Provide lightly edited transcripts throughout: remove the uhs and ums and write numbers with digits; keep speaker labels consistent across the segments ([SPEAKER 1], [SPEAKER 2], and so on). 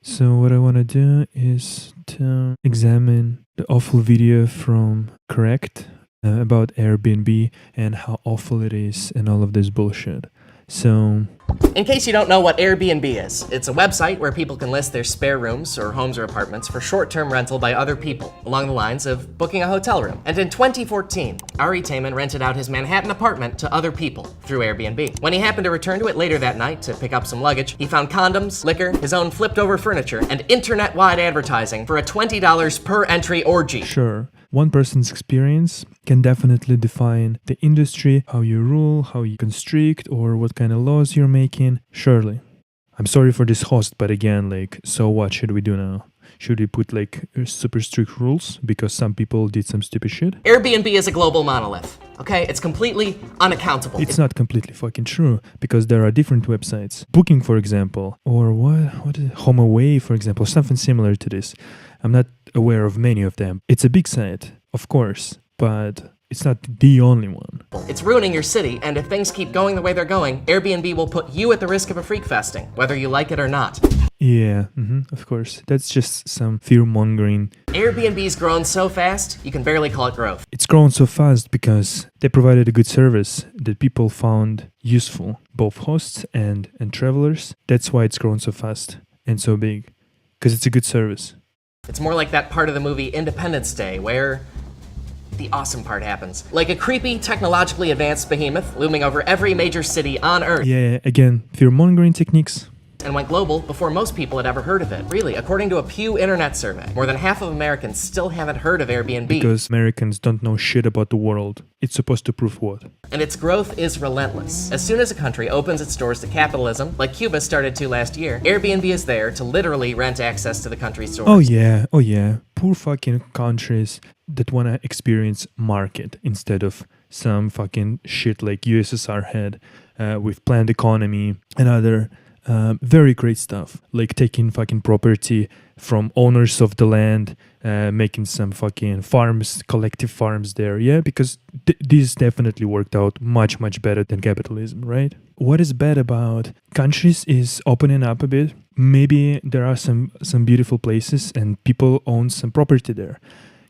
[SPEAKER 1] So what I want to do is to examine the awful video from Correct about Airbnb and how awful it is and all of this bullshit. So
[SPEAKER 2] In case you don't know what Airbnb is, it's a website where people can list their spare rooms or homes or apartments for short-term rental by other people, along the lines of booking a hotel room. And in 2014, Ari Taman rented out his Manhattan apartment to other people through Airbnb. When he happened to return to it later that night to pick up some luggage, he found condoms, liquor, his own flipped-over furniture, and internet-wide advertising for a $20 per entry orgy.
[SPEAKER 1] sure, one person's experience can definitely define the industry, how you rule, how you constrict, or what kind of laws you're making. Surely. I'm sorry for this host, but again, so what should we do now? Should we put super strict rules because some people did some stupid shit?
[SPEAKER 2] Airbnb is a global monolith, okay? It's completely unaccountable.
[SPEAKER 1] It's not completely fucking true because there are different websites. Booking, for example, or what is it? HomeAway, for example, something similar to this. I'm not aware of many of them. It's a big site, of course, but it's not the only one.
[SPEAKER 2] It's ruining your city, and if things keep going the way they're going, Airbnb will put you at the risk of a freak festing, whether you like it or not.
[SPEAKER 1] Yeah, of course. That's just some fear-mongering.
[SPEAKER 2] Airbnb's grown so fast, you can barely call it growth.
[SPEAKER 1] It's grown so fast because they provided a good service that people found useful, both hosts and travelers. That's why it's grown so fast and so big, because it's a good service.
[SPEAKER 2] It's more like that part of the movie Independence Day, where the awesome part happens. Like a creepy, technologically advanced behemoth looming over every major city on Earth.
[SPEAKER 1] Yeah, again, fear-mongering techniques.
[SPEAKER 2] And went global before most people had ever heard of it. Really, according to a Pew Internet survey, more than half of Americans still haven't heard of Airbnb.
[SPEAKER 1] Because Americans don't know shit about the world. It's supposed to prove what?
[SPEAKER 2] And its growth is relentless. As soon as a country opens its doors to capitalism, like Cuba started to last year, Airbnb is there to literally rent access to the country's stores.
[SPEAKER 1] Oh yeah. Poor fucking countries that want to experience market instead of some fucking shit like USSR had with planned economy and other very great stuff, like taking fucking property from owners of the land, making some fucking farms, collective farms there. Yeah, because this definitely worked out much better than capitalism, right? What is bad about countries is opening up a bit. Maybe there are some beautiful places and people own some property there.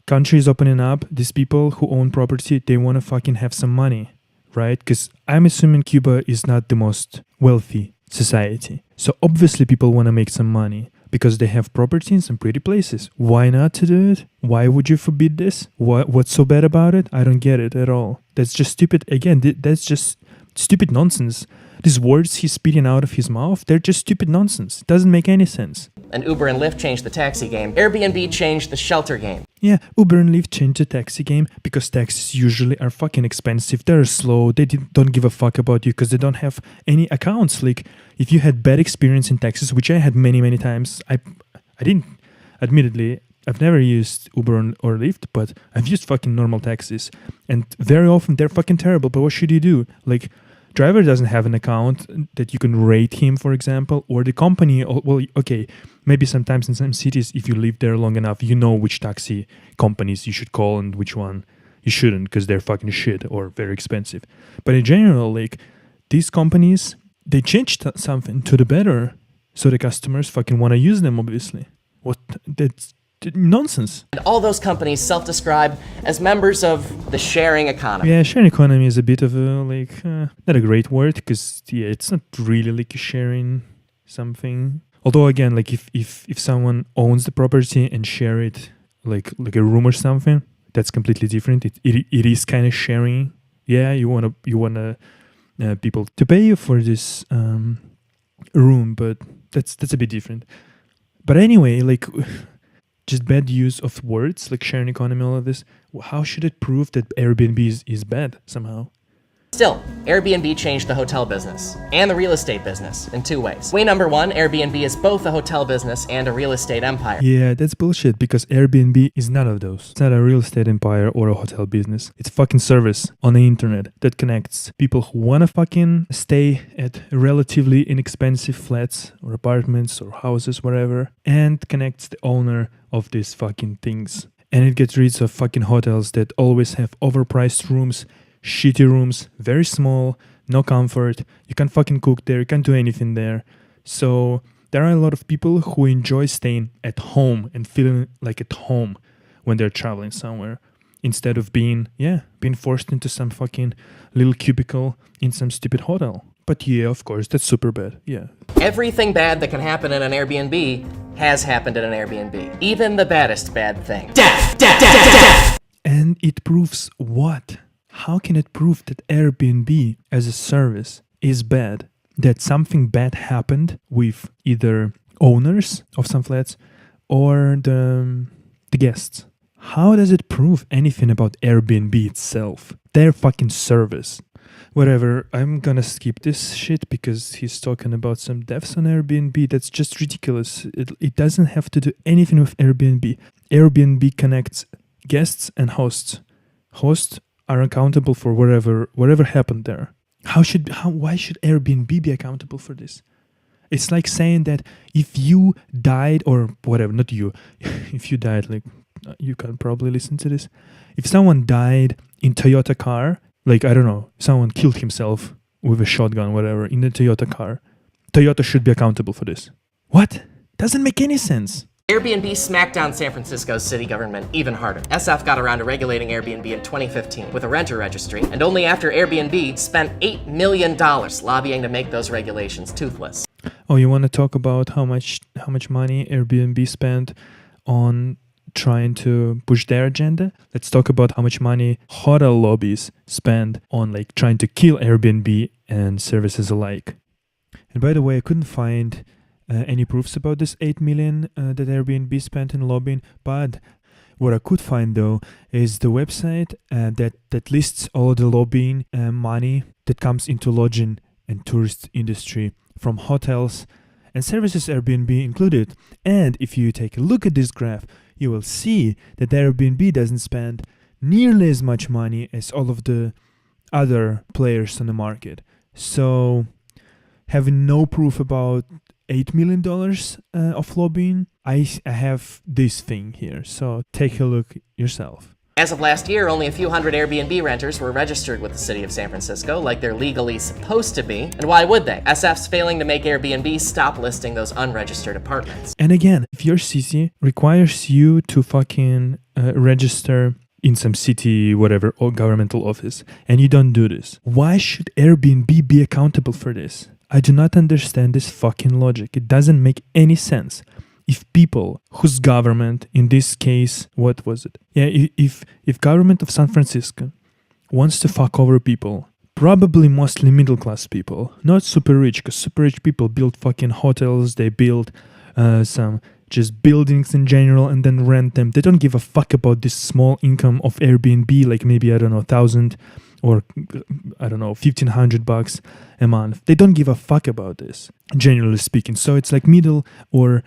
[SPEAKER 1] Countries opening up, these people who own property, they want to fucking have some money, right? Because I'm assuming Cuba is not the most wealthy society. So obviously people want to make some money because they have property in some pretty places. Why not to do it? Why would you forbid this? What's so bad about it? I don't get it at all. That's just stupid. Again, that's just stupid nonsense. These words he's spitting out of his mouth, they're just stupid nonsense. It doesn't make any sense.
[SPEAKER 2] And Uber and Lyft changed the taxi game. Airbnb changed the shelter game.
[SPEAKER 1] Yeah, Uber and Lyft changed the taxi game because taxis usually are fucking expensive. They're slow. They don't give a fuck about you because they don't have any accounts. Like, if you had bad experience in taxis, which I had many times, I didn't, admittedly, I've never used Uber or Lyft, but I've used fucking normal taxis. And very often they're fucking terrible. But what should you do? Like, driver doesn't have an account that you can rate him, for example, or the company. Well, okay, maybe sometimes in some cities, if you live there long enough, you know which taxi companies you should call and which one you shouldn't because they're fucking shit or very expensive. But in general, like, these companies, they changed something to the better, so the customers fucking want to use them, obviously. That's nonsense.
[SPEAKER 2] And all those companies self-describe as members of the sharing economy.
[SPEAKER 1] Yeah, sharing economy is a bit of a, not a great word, because, yeah, it's not really like sharing something. Although, again, like, if someone owns the property and share it, like a room or something, that's completely different. It is kind of sharing. Yeah, you wanna people to pay you for this room, but that's a bit different. But anyway, like, just bad use of words like sharing economy, all of this. How should it prove that Airbnb is bad somehow?
[SPEAKER 2] Still, Airbnb changed the hotel business and the real estate business in two ways. Way number one, Airbnb is both a hotel business and a real estate empire.
[SPEAKER 1] Yeah, that's bullshit because Airbnb is none of those. It's not a real estate empire or a hotel business. It's a fucking service on the internet that connects people who want to fucking stay at relatively inexpensive flats or apartments or houses, whatever, and connects the owner of these fucking things. And it gets rid of fucking hotels that always have overpriced rooms, shitty rooms, very small, no comfort. You can't fucking cook there. You can't do anything there. So There are a lot of people who enjoy staying at home and feeling like at home when they're traveling somewhere, instead of being forced into some fucking little cubicle in some stupid hotel. But yeah, of course, that's super bad. Yeah.
[SPEAKER 2] Everything bad that can happen in an Airbnb has happened in an Airbnb. Even the baddest bad thing. Death! Death! Death! Death!
[SPEAKER 1] And it proves what? How can it prove that Airbnb as a service is bad? That something bad happened with either owners of some flats or the guests? How does it prove anything about Airbnb itself? Their fucking service. Whatever, I'm gonna skip this shit because he's talking about some deaths on Airbnb. That's just ridiculous. It doesn't have to do anything with Airbnb. Airbnb connects guests and hosts. Hosts are accountable for whatever happened there. Why should Airbnb be accountable for this? It's like saying that if you died, or whatever, not you, if you died, like, you can probably listen to this. If someone died in Toyota car, like, I don't know, someone killed himself with a shotgun, whatever, in a Toyota car, Toyota should be accountable for this. What? Doesn't make any sense.
[SPEAKER 2] Airbnb smacked down San Francisco's city government even harder. SF got around to regulating Airbnb in 2015 with a renter registry, and only after Airbnb spent $8 million lobbying to make those regulations toothless.
[SPEAKER 1] Oh, you want to talk about how much money Airbnb spent on trying to push their agenda? Let's talk about how much money hotel lobbies spend on like trying to kill Airbnb and services alike. And by the way, I couldn't find any proofs about this 8 million that Airbnb spent in lobbying, but what I could find though is the website that lists all the lobbying money that comes into lodging and tourist industry from hotels and services, Airbnb included. And if you take a look at this graph, you will see that Airbnb doesn't spend nearly as much money as all of the other players on the market. So having no proof about $8 million of lobbying, I have this thing here. So take a look yourself.
[SPEAKER 2] As of last year, only a few hundred Airbnb renters were registered with the city of San Francisco like they're legally supposed to be. And why would they? SF's failing to make Airbnb stop listing those unregistered apartments.
[SPEAKER 1] And again, if your city requires you to fucking register in some city, whatever, or governmental office, and you don't do this, why should Airbnb be accountable for this? I do not understand this fucking logic. It doesn't make any sense. If people whose government, in this case, what was it? Yeah, if government of San Francisco wants to fuck over people, probably mostly middle class people, not super rich, because super rich people build fucking hotels, they build some just buildings in general and then rent them. They don't give a fuck about this small income of Airbnb, like maybe, I don't know, 1,000 or I don't know, $1,500 a month. They don't give a fuck about this, generally speaking. So it's like middle or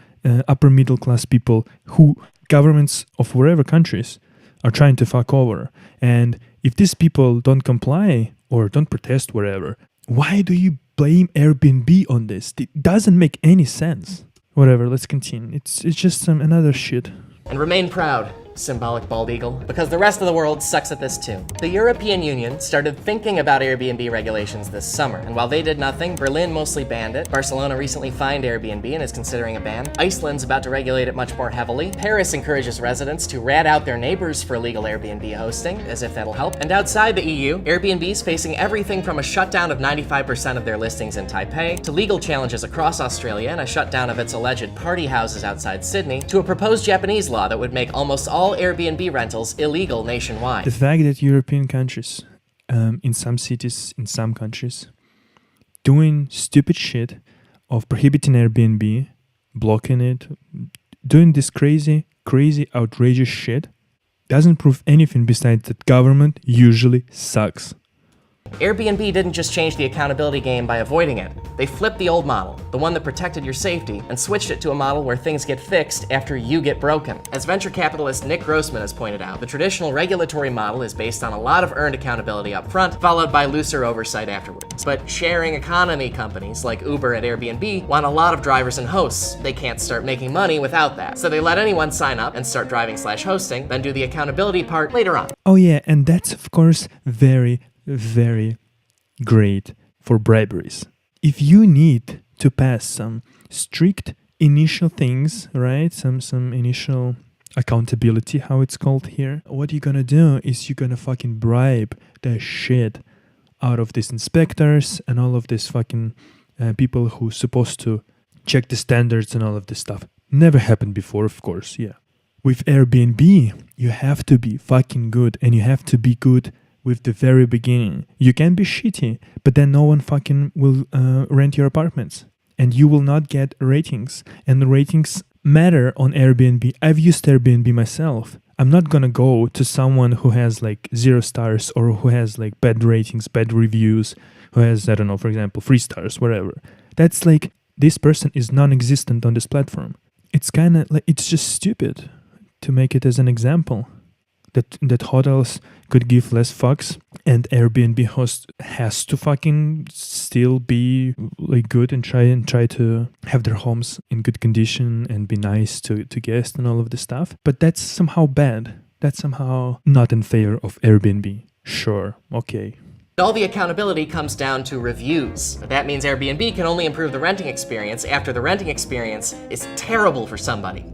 [SPEAKER 1] upper middle class people who governments of wherever countries are trying to fuck over. And if these people don't comply or don't protest wherever, why do you blame Airbnb on this? It doesn't make any sense. Whatever, let's continue. It's just some another shit.
[SPEAKER 2] And remain proud, symbolic bald eagle, because the rest of the world sucks at this too. The European Union started thinking about Airbnb regulations this summer, and while they did nothing, Berlin mostly banned it, Barcelona recently fined Airbnb and is considering a ban, Iceland's about to regulate it much more heavily, Paris encourages residents to rat out their neighbors for illegal Airbnb hosting, as if that'll help, and outside the EU, Airbnb's facing everything from a shutdown of 95% of their listings in Taipei, to legal challenges across Australia and a shutdown of its alleged party houses outside Sydney, to a proposed Japanese law that would make almost all Airbnb rentals illegal nationwide.
[SPEAKER 1] The fact that European countries, in some cities, in some countries, doing stupid shit of prohibiting Airbnb, blocking it, doing this crazy, outrageous shit, doesn't prove anything besides that government usually sucks.
[SPEAKER 2] Airbnb didn't just change the accountability game by avoiding it. They flipped the old model, the one that protected your safety, and switched it to a model where things get fixed after you get broken. As venture capitalist Nick Grossman has pointed out, the traditional regulatory model is based on a lot of earned accountability up front, followed by looser oversight afterwards. But sharing economy companies like Uber and Airbnb want a lot of drivers and hosts. They can't start making money without that. So they let anyone sign up and start driving/hosting, then do the accountability part later on.
[SPEAKER 1] Oh yeah, and that's of course very great for briberies. If you need to pass some strict initial things, right? Some initial accountability, how it's called here. What you're gonna do is you're gonna fucking bribe the shit out of these inspectors and all of these fucking people who's supposed to check the standards and all of this stuff. Never happened before, of course, yeah. With Airbnb, you have to be fucking good, and you have to be good with the very beginning. You can be shitty, but then no one fucking will rent your apartments, and you will not get ratings. And the ratings matter on Airbnb. I've used Airbnb myself. I'm not gonna go to someone who has like 0 stars or who has like bad ratings, bad reviews, who has, I don't know, for example, 3 stars, whatever. That's like, this person is non-existent on this platform. It's kind of like, it's just stupid to make it as an example that hotels could give less fucks and Airbnb host has to fucking still be like good and try to have their homes in good condition and be nice to guests and all of this stuff. But that's somehow bad. That's somehow not in favor of Airbnb. Sure, okay.
[SPEAKER 2] All the accountability comes down to reviews. That means Airbnb can only improve the renting experience after the renting experience is terrible for somebody.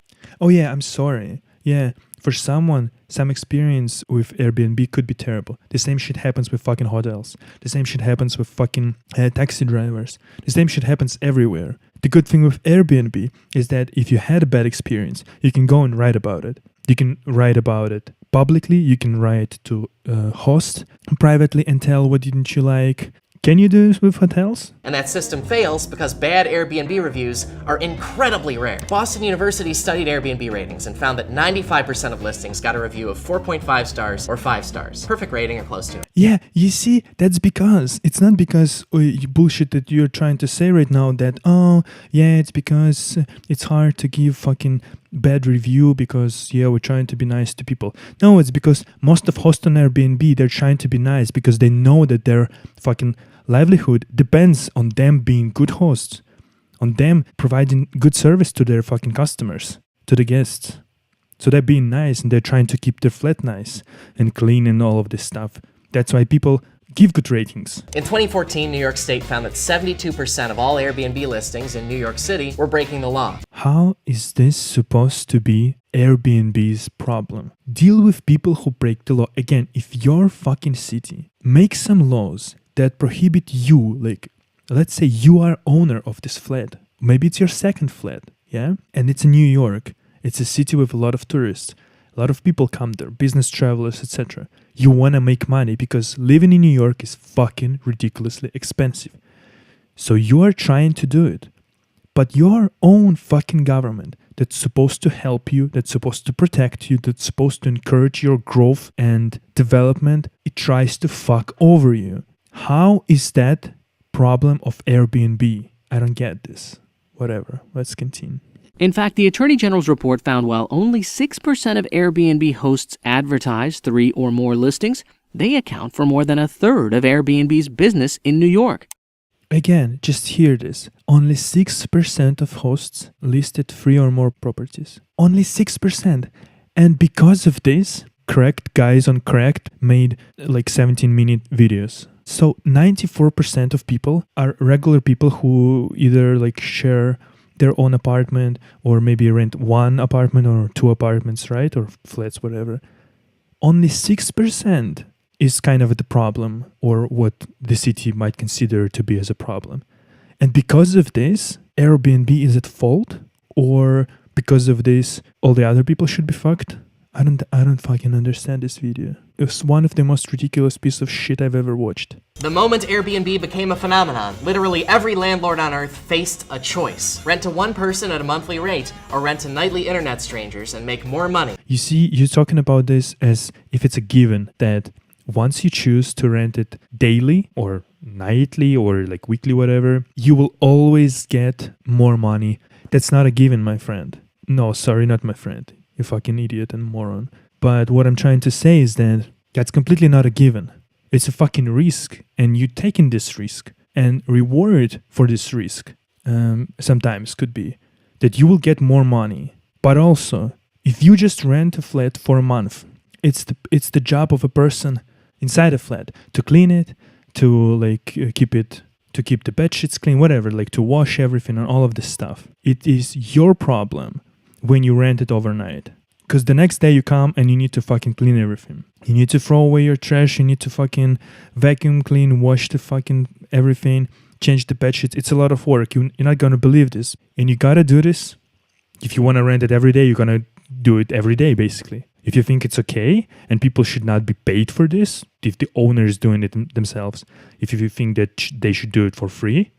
[SPEAKER 1] Oh yeah, I'm sorry. Yeah, for someone, some experience with Airbnb could be terrible. The same shit happens with fucking hotels. The same shit happens with fucking taxi drivers. The same shit happens everywhere. The good thing with Airbnb is that if you had a bad experience, you can go and write about it. You can write about it publicly. You can write to host privately and tell what didn't you like. Can you do this with hotels?
[SPEAKER 2] And that system fails because bad Airbnb reviews are incredibly rare. Boston University studied Airbnb ratings and found that 95% of listings got a review of 4.5 stars or 5 stars. Perfect rating or close to it.
[SPEAKER 1] Yeah, you see, that's because, it's not because you bullshit that you're trying to say right now that, oh, yeah, it's because it's hard to give fucking bad review because, yeah, we're trying to be nice to people. No, it's because most of hosts on Airbnb, they're trying to be nice because they know that their fucking livelihood depends on them being good hosts, on them providing good service to their fucking customers, to the guests. So they're being nice and they're trying to keep their flat nice and clean and all of this stuff. That's why people give good ratings.
[SPEAKER 2] In 2014, New York State found that 72% of all Airbnb listings in New York City were breaking the law.
[SPEAKER 1] How is this supposed to be Airbnb's problem? Deal with people who break the law. Again, if your fucking city makes some laws that prohibit you, like, let's say you are owner of this flat. Maybe it's your second flat, yeah? And it's in New York. It's a city with a lot of tourists. A lot of people come there, business travelers, etc. You want to make money because living in New York is fucking ridiculously expensive. So you are trying to do it. But your own fucking government that's supposed to help you, that's supposed to protect you, that's supposed to encourage your growth and development, it tries to fuck over you. How is that problem of Airbnb? I don't get this. Whatever, let's continue.
[SPEAKER 3] In fact, the Attorney General's report found while only 6% of Airbnb hosts advertise 3 or more listings, they account for more than a third of Airbnb's business in New York.
[SPEAKER 1] Again, just hear this. Only 6% of hosts listed 3 or more properties. Only 6%. And because of this, Cracked guys on Cracked made like 17-minute videos. So 94% of people are regular people who either like share their own apartment or maybe rent one apartment or 2 apartments, right? Or flats, whatever. Only 6% is kind of the problem or what the city might consider to be as a problem. And because of this, Airbnb is at fault? Or because of this, all the other people should be fucked? I don't fucking understand this video. It was one of the most ridiculous pieces of shit I've ever watched.
[SPEAKER 2] The moment Airbnb became a phenomenon, literally every landlord on earth faced a choice. Rent to one person at a monthly rate, or rent to nightly internet strangers and make more money.
[SPEAKER 1] You see, you're talking about this as if it's a given that once you choose to rent it daily or nightly or like weekly, whatever, you will always get more money. That's not a given, my friend. No, sorry, not my friend. You fucking idiot and moron. But what I'm trying to say is that that's completely not a given. It's a fucking risk, and you taking this risk and reward for this risk sometimes could be that you will get more money. But also, if you just rent a flat for a month, it's the job of a person inside a flat to clean it, to like keep it to keep the bed sheets clean, whatever, like to wash everything and all of this stuff. It is your problem when you rent it overnight. Because the next day you come and you need to fucking clean everything. You need to throw away your trash. You need to fucking vacuum clean, wash the fucking everything, change the bed sheets. It's a lot of work. You're not going to believe this. And you got to do this. If you want to rent it every day, you're going to do it every day, basically. If you think it's okay and people should not be paid for this, if the owner is doing it themselves, if you think that they should do it for free,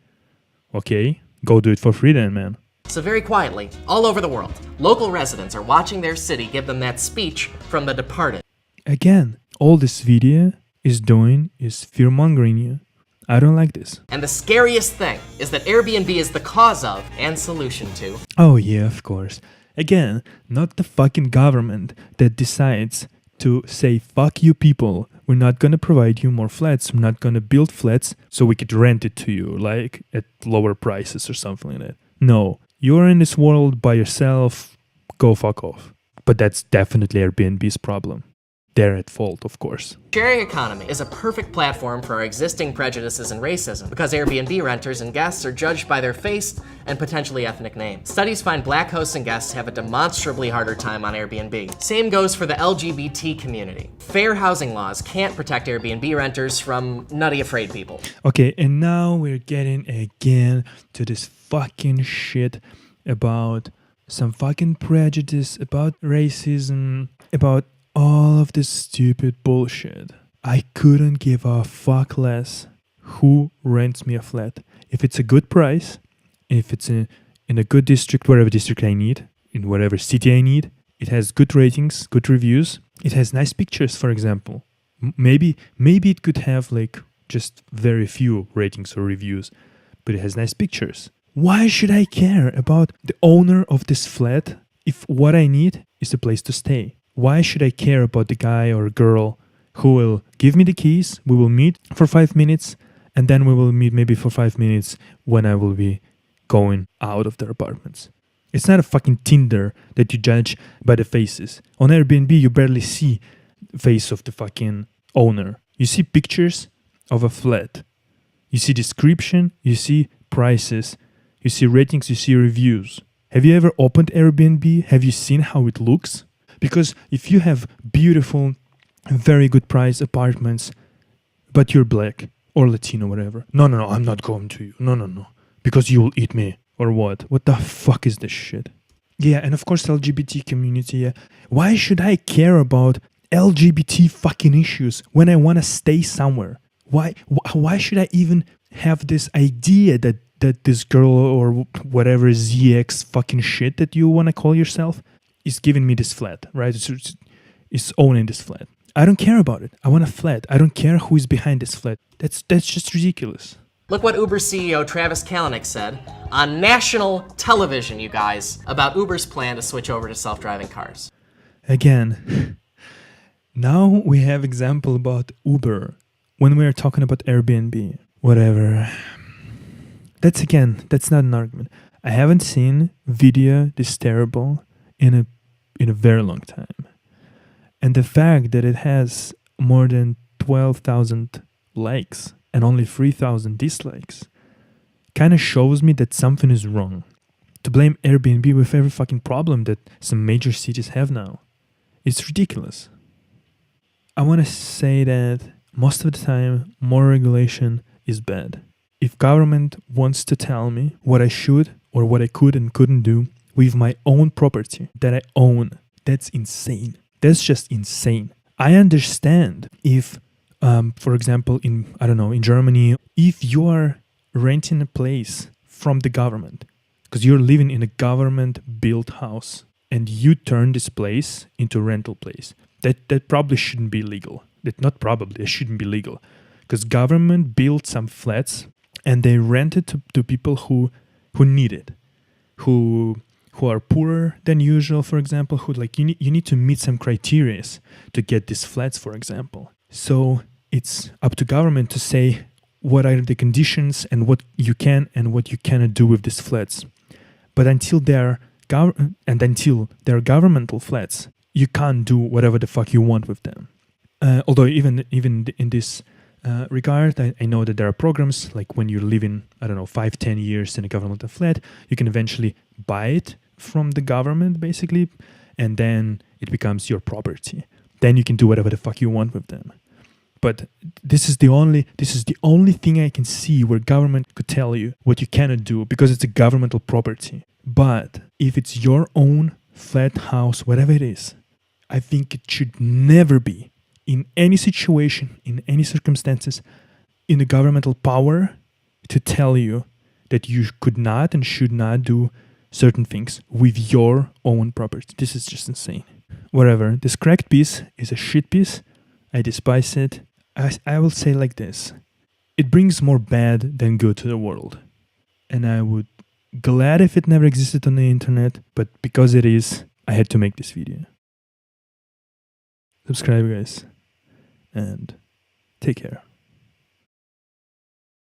[SPEAKER 1] okay, go do it for free then, man.
[SPEAKER 2] So very quietly, all over the world, local residents are watching their city give them that speech from The Departed.
[SPEAKER 1] Again, all this video is doing is fear-mongering you. I don't like this.
[SPEAKER 2] And the scariest thing is that Airbnb is the cause of and solution to.
[SPEAKER 1] Oh yeah, of course. Again, not the fucking government that decides to say, fuck you people, we're not gonna provide you more flats, we're not gonna build flats so we could rent it to you, like at lower prices or something like that. No, you're in this world by yourself, go fuck off. But that's definitely Airbnb's problem. They're at fault, of course.
[SPEAKER 2] Sharing economy is a perfect platform for our existing prejudices and racism because Airbnb renters and guests are judged by their face and potentially ethnic name. Studies find black hosts and guests have a demonstrably harder time on Airbnb. Same goes for the LGBT community. Fair housing laws can't protect Airbnb renters from nutty afraid people.
[SPEAKER 1] Okay, and now we're getting again to this fucking shit about some fucking prejudice, about racism, about all of this stupid bullshit. I couldn't give a fuck less who rents me a flat. If it's a good price, if it's in a good district, whatever district I need, in whatever city I need, it has good ratings, good reviews, it has nice pictures, for example. Maybe it could have like just very few ratings or reviews, but it has nice pictures. Why should I care about the owner of this flat if what I need is a place to stay? Why should I care about the guy or girl who will give me the keys, we will meet for 5 minutes, and then we will meet maybe for 5 minutes when I will be going out of their apartments? It's not a fucking Tinder that you judge by the faces. On Airbnb, you barely see the face of the fucking owner. You see pictures of a flat. You see description, you see prices, you see ratings, you see reviews. Have you ever opened Airbnb? Have you seen how it looks? Because if you have beautiful, very good price apartments, but you're black or Latino, whatever. No, I'm not going to you. No. Because you will eat me. Or what? What the fuck is this shit? Yeah, and of course LGBT community, yeah. Why should I care about LGBT fucking issues when I want to stay somewhere? Why should I even have this idea that this girl or whatever ZX fucking shit that you want to call yourself is giving me this flat, right? It's owning this flat. I don't care about it. I want a flat. I don't care who is behind this flat. That's just ridiculous.
[SPEAKER 2] Look what Uber CEO Travis Kalanick said on national television, you guys, about Uber's plan to switch over to self-driving cars.
[SPEAKER 1] Again, now we have example about Uber when we are talking about Airbnb. Whatever. That's not an argument. I haven't seen video this terrible in a very long time. And the fact that it has more than 12,000 likes and only 3,000 dislikes kind of shows me that something is wrong. To blame Airbnb with every fucking problem that some major cities have now, it's ridiculous. I want to say that most of the time, more regulation is bad. If government wants to tell me what I should or what I could and couldn't do with my own property that I own, that's insane. That's just insane. I understand if, for example, in Germany, if you are renting a place from the government, because you're living in a government-built house, and you turn this place into a rental place, that probably shouldn't be legal. It shouldn't be legal. Because government built some flats, and they rent it to people who need it, who are poorer than usual, for example, who like you need to meet some criteria to get these flats, for example. So it's up to government to say what are the conditions and what you can and what you cannot do with these flats. But until they're governmental flats, you can't do whatever the fuck you want with them. Although even in this regard. I know that there are programs like when you're living, I don't know, 5-10 years in a governmental flat, you can eventually buy it from the government basically, and then it becomes your property. Then you can do whatever the fuck you want with them. But this is the only thing I can see where government could tell you what you cannot do because it's a governmental property. But if it's your own flat house, whatever it is, I think it should never be, in any situation, in any circumstances, in the governmental power to tell you that you could not and should not do certain things with your own property. This is just insane. Whatever, this cracked piece is a shit piece. I despise it. I will say like this. It brings more bad than good to the world. And I would glad if it never existed on the internet, but because it is, I had to make this video. Subscribe, guys, and take care.